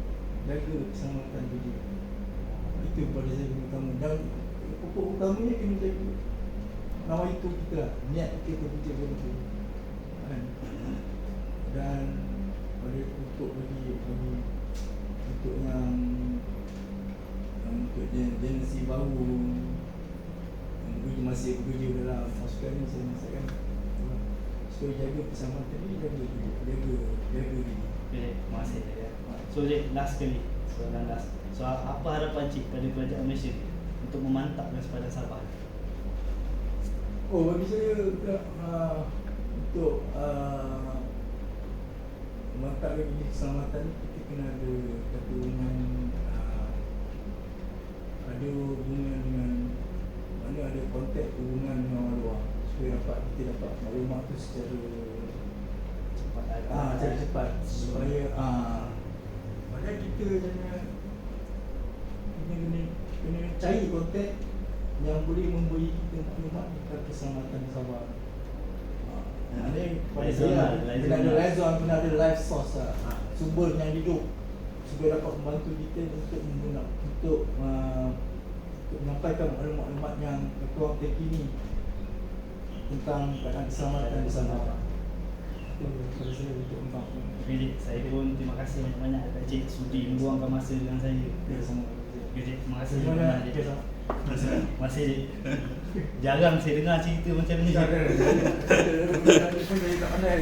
jaga keselamatan kerja. Itu pada saya yang utama. Dan pokok utamanya kena jaga nawaitu kita lah, niat kita bekerja betul. Dan untuk yang untuk generasi baru yang masih bekerja dalam pasukan ni, saya nasihatkan supaya jaga keselamatan ni, jaga diri. Okay, terima kasih ya. So Cik, last sekali, soalan last. So apa harapan cik pada kerajaan Malaysia untuk memantapkan sepadan Sabah? Bagi saya untuk memantapkan keselamatan ni, kita kena ada hubungan dengan mana ada kontak hubungan dengan orang luar, supaya kita dapat maklumat tu secara cepat, supaya padahal kita kena cari kontak yang boleh memberi kita maklumat tentang keselamatan Sabah. Ini pada saya kena ada liaison, kena ada live source lah, sumber yang hidup, supaya dapat membantu kita untuk menyampaikan maklumat-maklumat yang ketua terkini tentang keadaan keselamatan di Sabah. Itu pada saya untuk membantu. Okay, Cik, saya pun terima kasih banyak-banyak kepada cik sudi meluangkan masa dengan saya. Sama. Okay, Cik, terima kasih banyak cik. Terima kasih cik. Jarang saya dengar cerita macam ni. Saya tak pandai.